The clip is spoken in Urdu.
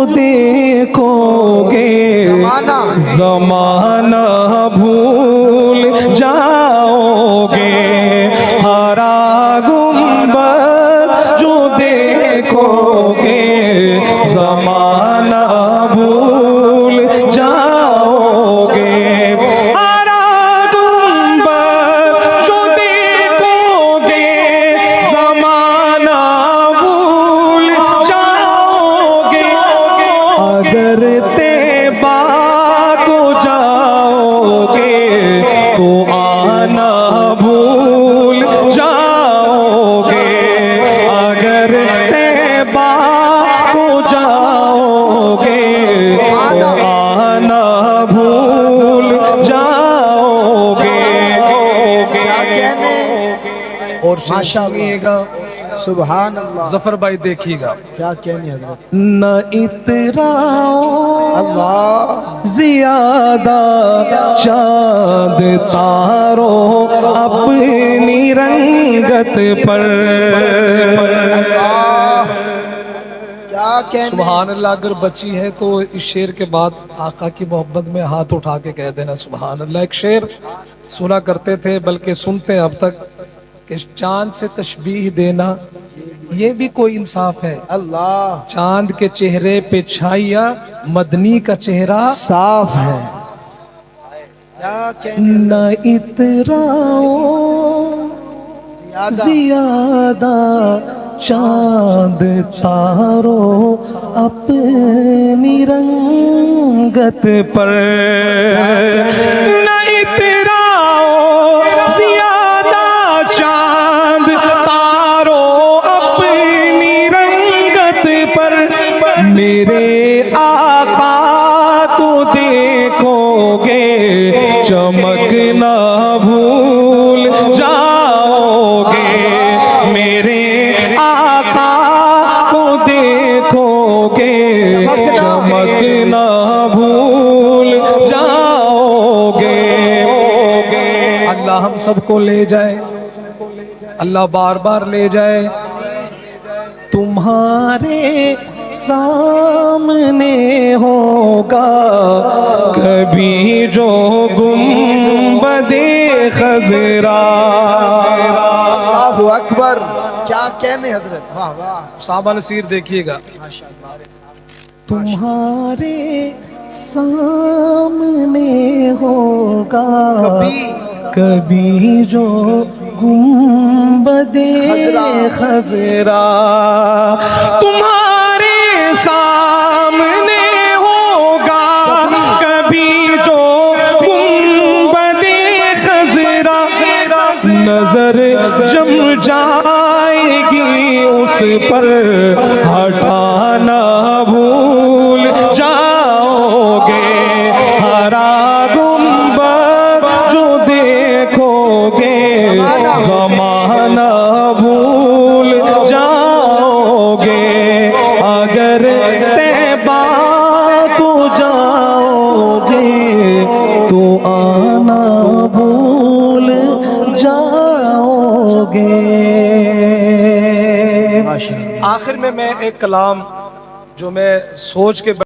دیکھو گے زمانہ بھول جاؤ گے، ہرا گنبد جو دیکھو گے زمانہ بھول جاؤ گے، ہرا گنبد جو دیکھو گے زمانہ بھول جاؤ گے، اگر طیبہ کو جاؤ گے تو آنا بھول جاؤ گے، اگر طیبہ کو جاؤ گے تو آنا بھول جاؤ گے۔ اور سنیے گا سبحان اللہ، ظفر بھائی دیکھیے گا، کیا کہنے حضرت نہ اتراؤ اللہ، زیادہ چاند تاروں اپنی رنگت پر، کیا کہنے، سبحان اللہ۔ اگر بچی ہے تو اس شعر کے بعد آقا کی محبت میں ہاتھ اٹھا کے کہہ دینا سبحان اللہ۔ ایک شعر سنا کرتے تھے، بلکہ سنتے ہیں اب تک، کہ چاند سے تشبیہ دینا یہ بھی کوئی انصاف ہے؟ اللہ چاند کے چہرے پہ چھائیا، مدنی کا چہرہ صاف ہے، کیا کہنے نہ اتراؤ حضرت، زیادہ چاند تاروں اپنی رنگت پر، نہ اتراؤ زیادہ چاند تاروں اپنی رنگت پر، میرے آقا کو دیکھو گے چمکنا بھول جاؤ گے، میرے آقا کو دیکھو گے چمکنا بھول جاؤ گے۔ اللہ ہم سب کو لے جائے، اللہ بار بار لے جائے، تمہارے سامنے ہوگا کبھی جو گنبد خضرا، اللہ اکبر، کیا کہنے حضرت، واہ واہ، صحابہ نصیر دیکھیے گا، ماشاءاللہ، تمہارے سامنے ہوگا کبھی جو گنبد خضرا، تمہارے سامنے ہوگا کبھی جو گنبد خضرا، نظر جم جائے گی اس پر ہٹانا بھول جاؤ گے، ہرا گنبد جو دیکھو گے زمانہ بھول جاؤ گے، اگر طیبہ کو جاؤ گے تو آنا بھول جاؤ گے۔ ماشاءاللہ۔ آخر میں ایک کلام جو میں سوچ کے